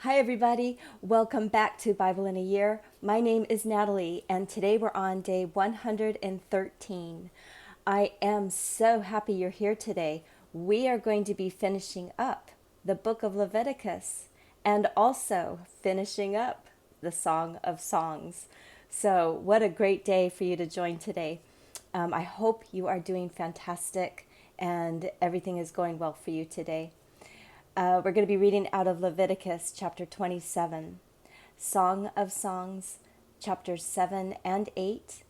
Hi, everybody. Welcome back to Bible in a Year. My name is Natalie, and today we're on day 113. I am so happy you're here today. We are going to be finishing up the book of Leviticus and also finishing up the Song of Songs. So, what a great day for you to join today. I hope you are doing fantastic and everything is going well for you today. We're going to be reading out of Leviticus chapter 27, Song of Songs chapters 7 and 8,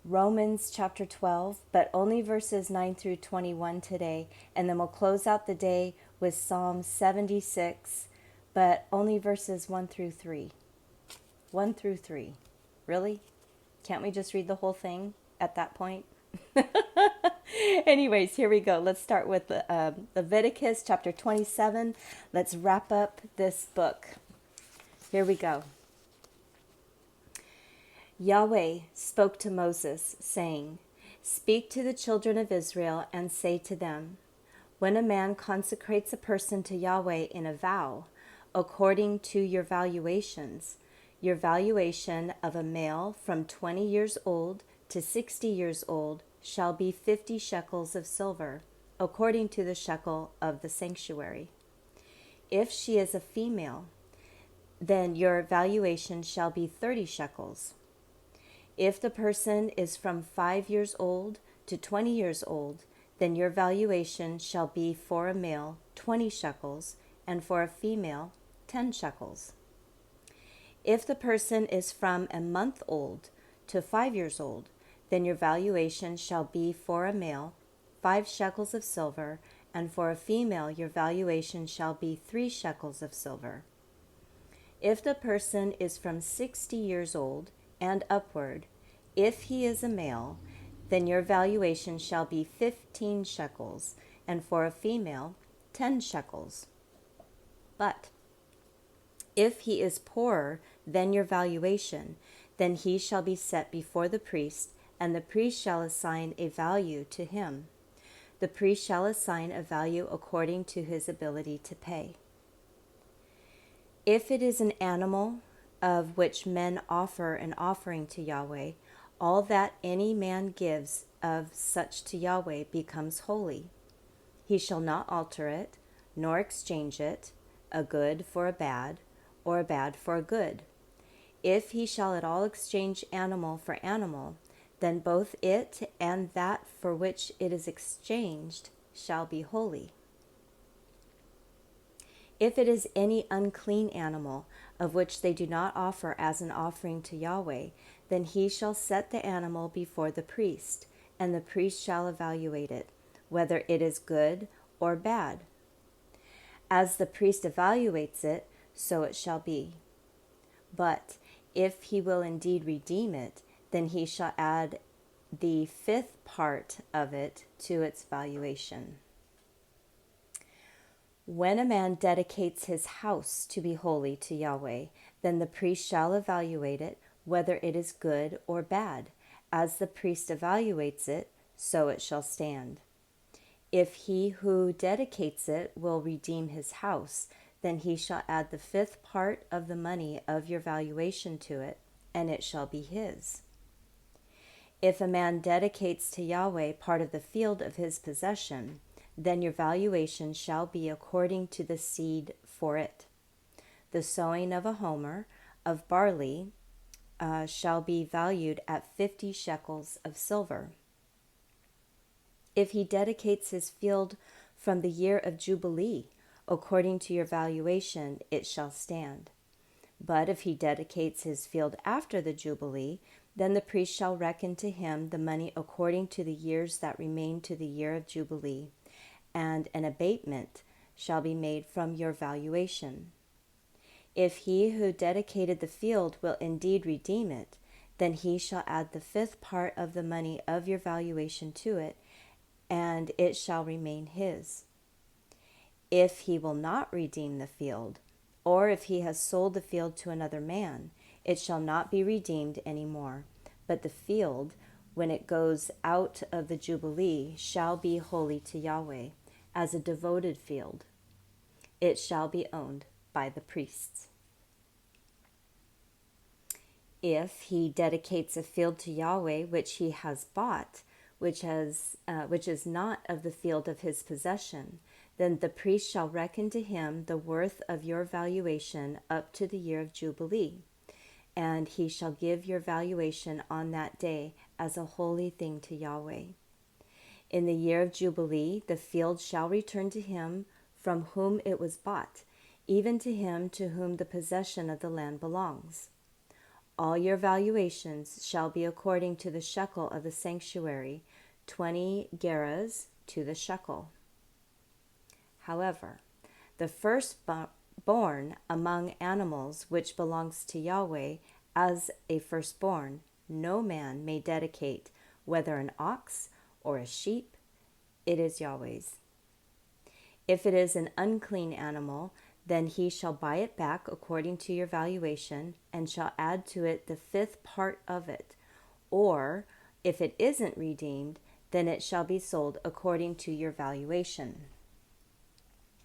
Romans chapter 12, but only verses 9 through 21 today. And then we'll close out the day with Psalm 76, but only verses 1 through 3. 1 through 3. Really? Can't we just read the whole thing at that point? Anyways, here we go. Let's start with Leviticus chapter 27. Let's wrap up this book. Here we go. Yahweh spoke to Moses, saying, "Speak to the children of Israel and say to them, when a man consecrates a person to Yahweh in a vow, according to your valuation of a male from 20 years old to 60 years old shall be 50 shekels of silver, according to the shekel of the sanctuary. If she is a female, then your valuation shall be 30 shekels. If the person is from 5 years old to 20 years old, then your valuation shall be for a male 20 shekels, and for a female 10 shekels. If the person is from a month old to 5 years old, then your valuation shall be for a male 5 shekels of silver, and for a female your valuation shall be 3 shekels of silver. If the person is from 60 years old and upward, if he is a male, then your valuation shall be 15 shekels, and for a female 10 shekels. But if he is poorer than your valuation, then he shall be set before the priest, and the priest shall assign a value to him. The priest shall assign a value according to his ability to pay. If it is an animal of which men offer an offering to Yahweh, all that any man gives of such to Yahweh becomes holy. He shall not alter it, nor exchange it, a good for a bad, or a bad for a good. If he shall at all exchange animal for animal, then both it and that for which it is exchanged shall be holy. If it is any unclean animal, of which they do not offer as an offering to Yahweh, then he shall set the animal before the priest, and the priest shall evaluate it, whether it is good or bad. As the priest evaluates it, so it shall be. But if he will indeed redeem it, then he shall add the 5th part of it to its valuation. When a man dedicates his house to be holy to Yahweh, then the priest shall evaluate it, whether it is good or bad. As the priest evaluates it, so it shall stand. If he who dedicates it will redeem his house, then he shall add the 5th part of the money of your valuation to it, and it shall be his. If a man dedicates to Yahweh part of the field of his possession, then your valuation shall be according to the seed for it. The sowing of a homer of barley shall be valued at 50 shekels of silver. If he dedicates his field from the year of Jubilee, according to your valuation, it shall stand. But if he dedicates his field after the Jubilee, then the priest shall reckon to him the money according to the years that remain to the year of Jubilee, and an abatement shall be made from your valuation. If he who dedicated the field will indeed redeem it, then he shall add the 5th part of the money of your valuation to it, and it shall remain his. If he will not redeem the field, or if he has sold the field to another man, it shall not be redeemed any more, but the field, when it goes out of the Jubilee, shall be holy to Yahweh, as a devoted field. It shall be owned by the priests. If he dedicates a field to Yahweh which he has bought, which is not of the field of his possession, then the priest shall reckon to him the worth of your valuation up to the year of Jubilee, and he shall give your valuation on that day as a holy thing to Yahweh. In the year of Jubilee, the field shall return to him from whom it was bought, even to him to whom the possession of the land belongs. All your valuations shall be according to the shekel of the sanctuary, 20 gerahs to the shekel. However, the firstborn among animals which belongs to Yahweh as a firstborn, no man may dedicate, whether an ox or a sheep, it is Yahweh's. If it is an unclean animal, then he shall buy it back according to your valuation, and shall add to it the 5th part of it. Or, if it isn't redeemed, then it shall be sold according to your valuation.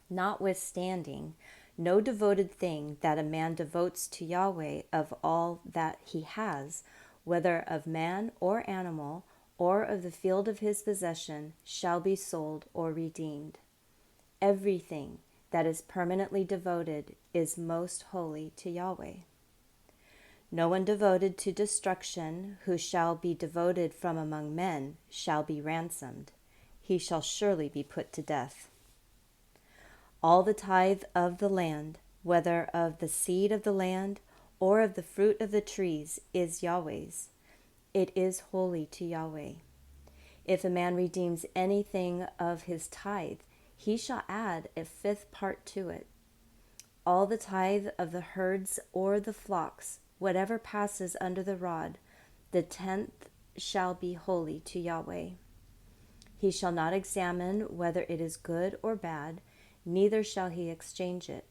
Notwithstanding, no devoted thing that a man devotes to Yahweh of all that he has, whether of man or animal, or of the field of his possession, shall be sold or redeemed. Everything that is permanently devoted is most holy to Yahweh. No one devoted to destruction, who shall be devoted from among men, shall be ransomed. He shall surely be put to death. All the tithe of the land, whether of the seed of the land or of the fruit of the trees, is Yahweh's. It is holy to Yahweh. If a man redeems anything of his tithe, he shall add a 5th part to it. All the tithe of the herds or the flocks, whatever passes under the rod, the 10th shall be holy to Yahweh. He shall not examine whether it is good or bad, neither shall he exchange it.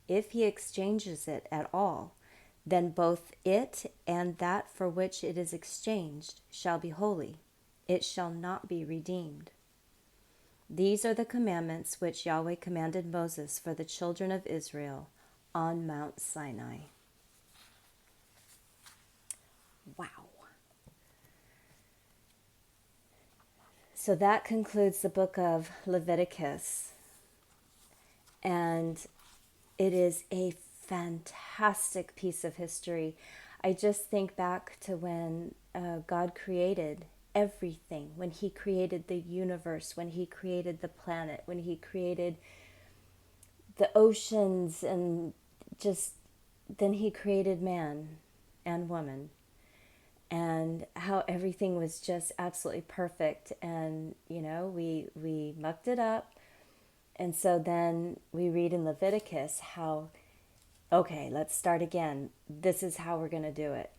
If he exchanges it at all, then both it and that for which it is exchanged shall be holy. It shall not be redeemed. These are the commandments which Yahweh commanded Moses for the children of Israel on Mount Sinai. Wow. So that concludes the book of Leviticus. And it is a fantastic piece of history. I just think back to when God created everything, when he created the universe, when he created the planet, when he created the oceans, and just then he created man and woman, and how everything was just absolutely perfect. And we mucked it up. And so then we read in Leviticus how, okay, let's start again. This is how we're going to do it.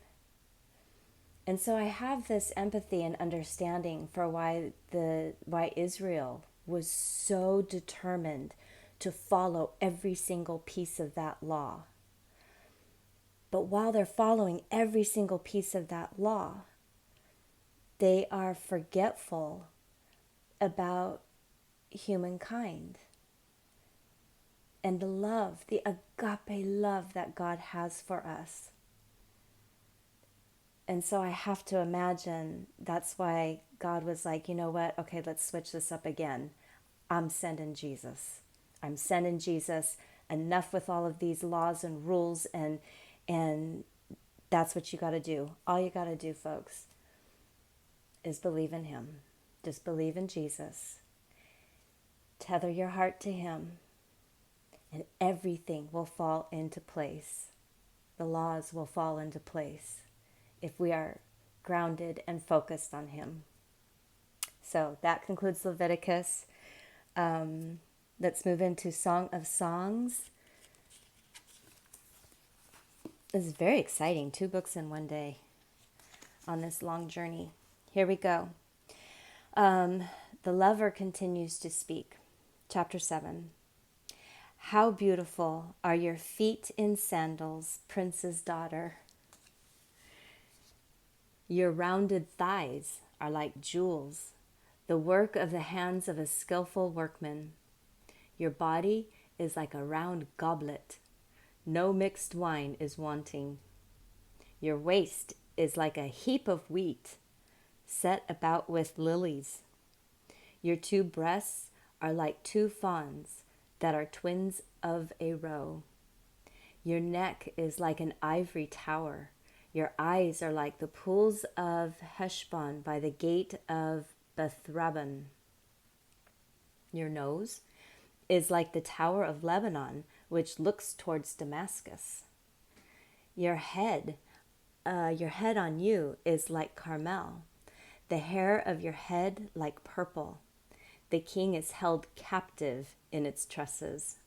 And so I have this empathy and understanding for why Israel was so determined to follow every single piece of that law. But while they're following every single piece of that law, they are forgetful about humankind and the love, the agape love that God has for us. And so I have to imagine that's why God was like, you know what? Okay, let's switch this up again. I'm sending Jesus. I'm sending Jesus. Enough with all of these laws and rules, and that's what you got to do. All you got to do, folks, is believe in him. Just believe in Jesus. Tether your heart to him, and everything will fall into place. The laws will fall into place if we are grounded and focused on him. So that concludes Leviticus. Let's move into Song of Songs. This is very exciting. 2 books in one day on this long journey. Here we go. The lover continues to speak. Chapter 7. How beautiful are your feet in sandals, prince's daughter. Your rounded thighs are like jewels, the work of the hands of a skillful workman. Your body is like a round goblet. No mixed wine is wanting. Your waist is like a heap of wheat, set about with lilies. Your two breasts are like two fawns that are twins of a roe. Your neck is like an ivory tower. Your eyes are like the pools of Heshbon by the gate of Bethrabban. Your nose is like the tower of Lebanon, which looks towards Damascus. Your head on you is like Carmel, the hair of your head like purple. The king is held captive in its tresses.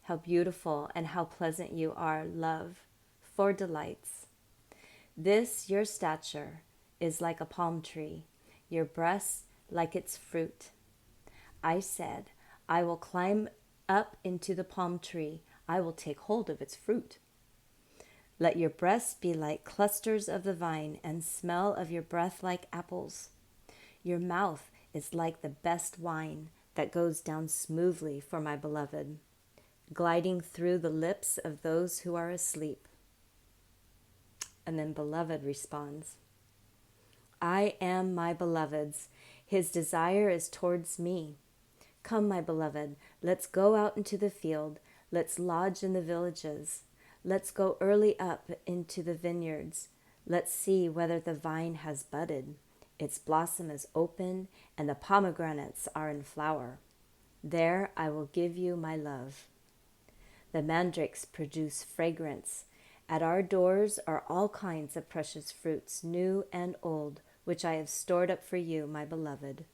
How beautiful and how pleasant you are, love, for delights. This, your stature, is like a palm tree, your breasts like its fruit. I said, I will climb up into the palm tree. I will take hold of its fruit. Let your breasts be like clusters of the vine, and smell of your breath like apples. Your mouth is like the best wine that goes down smoothly for my beloved, gliding through the lips of those who are asleep. And then beloved responds, I am my beloved's. His desire is towards me. Come, my beloved, let's go out into the field. Let's lodge in the villages. Let's go early up into the vineyards. Let's see whether the vine has budded. Its blossom is open, and the pomegranates are in flower. There I will give you my love. The mandrakes produce fragrance. At our doors are all kinds of precious fruits, new and old, which I have stored up for you, my beloved.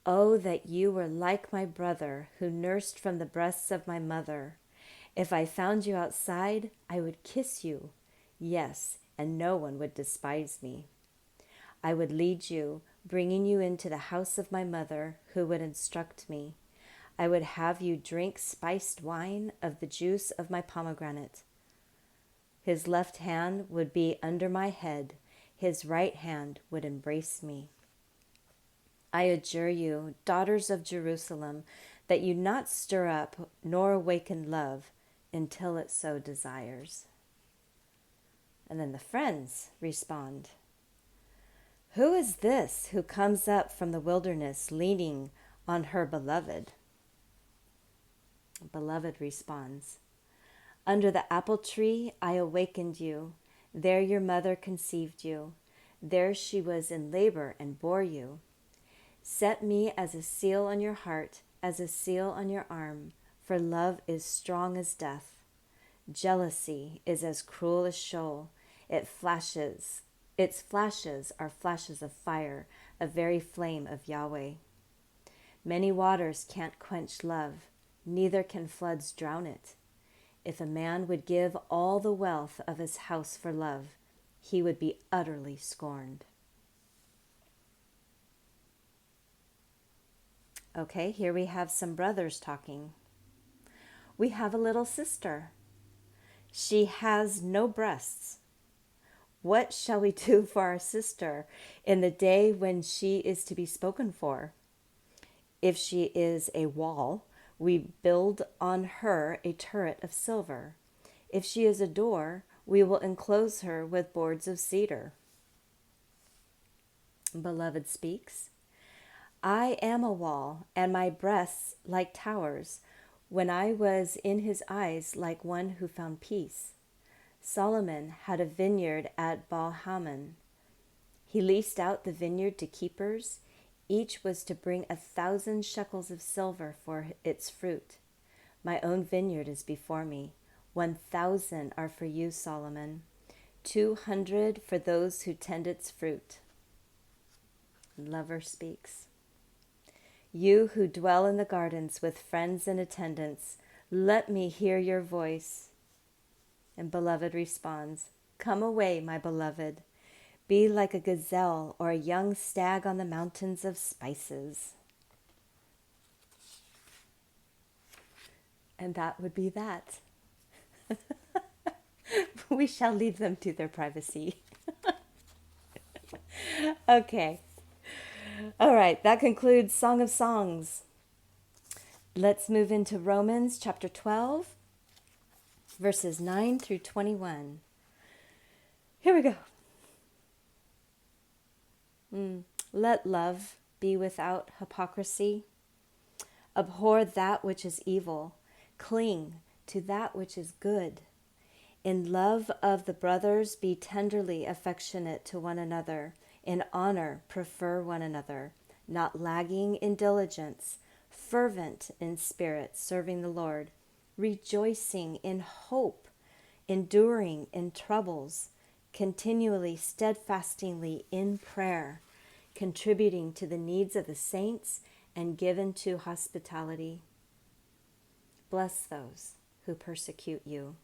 Oh, that you were like my brother, who nursed from the breasts of my mother. If I found you outside, I would kiss you. Yes, and no one would despise me. I would lead you, bringing you into the house of my mother, who would instruct me. I would have you drink spiced wine of the juice of my pomegranate. His left hand would be under my head. His right hand would embrace me. I adjure you, daughters of Jerusalem, that you not stir up nor awaken love until it so desires. And then the friends respond, Who is this who comes up from the wilderness leaning on her beloved? Beloved responds, Under the apple tree I awakened you. There your mother conceived you. There she was in labor and bore you. Set me as a seal on your heart, as a seal on your arm, for love is strong as death. Jealousy is as cruel as Sheol. Its flashes are flashes of fire, a very flame of Yahweh. Many waters can't quench love, neither can floods drown it. If a man would give all the wealth of his house for love, he would be utterly scorned. Okay, here we have some brothers talking. We have a little sister. She has no breasts. What shall we do for our sister in the day when she is to be spoken for? If she is a wall, we build on her a turret of silver. If she is a door, we will enclose her with boards of cedar. Beloved speaks. I am a wall, and my breasts like towers, when I was in his eyes like one who found peace. Solomon had a vineyard at Baal-Hamon. He leased out the vineyard to keepers. Each was to bring 1,000 shekels of silver for its fruit. My own vineyard is before me. 1,000 are for you, Solomon. 200 for those who tend its fruit. Lover speaks. You who dwell in the gardens with friends and attendants, let me hear your voice. And beloved responds, Come away, my beloved. Be like a gazelle or a young stag on the mountains of spices. And that would be that. We shall leave them to their privacy. Okay. All right, that concludes Song of Songs. Let's move into Romans chapter 12. verses 9 through 21. Here we go. Let love be without hypocrisy. Abhor that which is evil. Cling to that which is good. In love of the brothers, be tenderly affectionate to one another. In honor, prefer one another, not lagging in diligence, fervent in spirit, serving the Lord, rejoicing in hope, enduring in troubles, continually steadfastingly in prayer, contributing to the needs of the saints, and given to hospitality. Bless those who persecute you.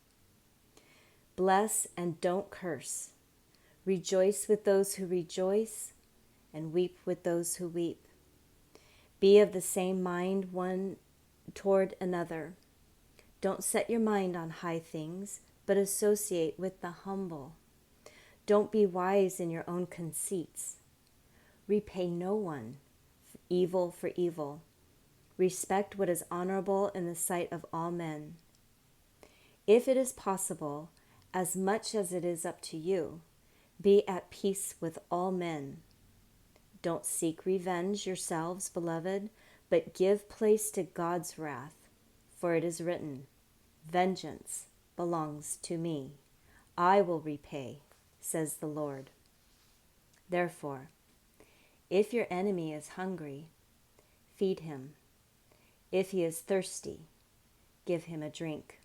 Bless and don't curse. Rejoice with those who rejoice, and weep with those who weep. Be of the same mind one toward another. Don't set your mind on high things, but associate with the humble. Don't be wise in your own conceits. Repay no one evil for evil. Respect what is honorable in the sight of all men. If it is possible, as much as it is up to you, be at peace with all men. Don't seek revenge yourselves, beloved, but give place to God's wrath. For it is written, vengeance belongs to me. I will repay, says the Lord. Therefore, if your enemy is hungry, feed him. If he is thirsty, give him a drink.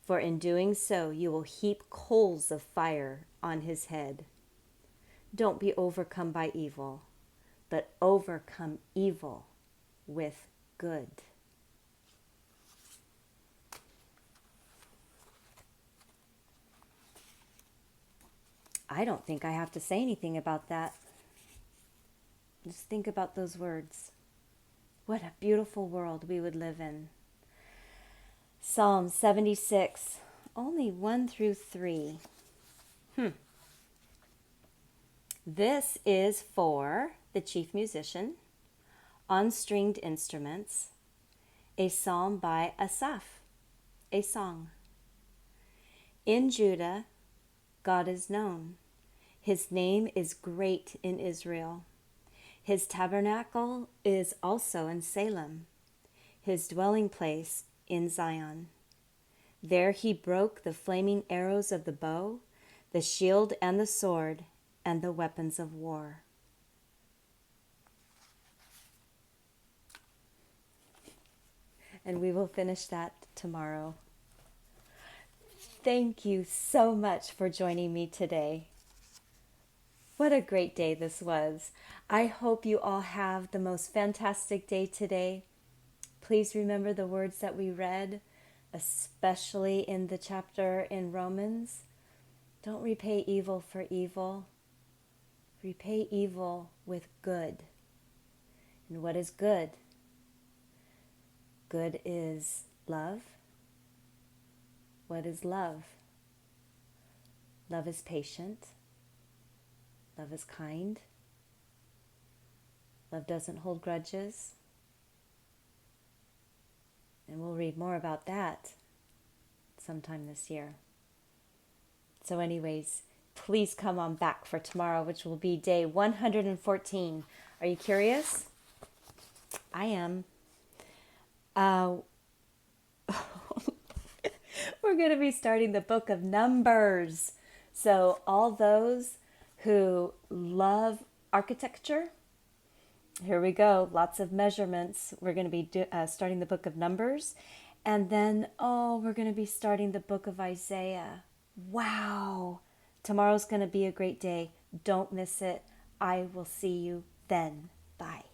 For in doing so, you will heap coals of fire on his head. Don't be overcome by evil, but overcome evil with good. I don't think I have to say anything about that. Just think about those words. What a beautiful world we would live in. Psalm 76, only 1 through 3. This is for the chief musician, on stringed instruments, a psalm by Asaph, a song. In Judah, God is known. His name is great in Israel. His tabernacle is also in Salem, his dwelling place in Zion. There he broke the flaming arrows of the bow, the shield and the sword, and the weapons of war. And we will finish that tomorrow. Thank you so much for joining me today. What a great day this was. I hope you all have the most fantastic day today. Please remember the words that we read, especially in the chapter in Romans. Don't repay evil for evil. Repay evil with good. And what is good? Good is love. What is love? Love is patient. Love is kind. Love doesn't hold grudges. And we'll read more about that sometime this year. So anyways, please come on back for tomorrow, which will be day 114. Are you curious? I am. We're going to be starting the book of Numbers. So all those who love architecture, here we go. Lots of measurements. We're going to be starting the book of Numbers. And then, we're going to be starting the book of Isaiah. Wow. Tomorrow's going to be a great day. Don't miss it. I will see you then. Bye.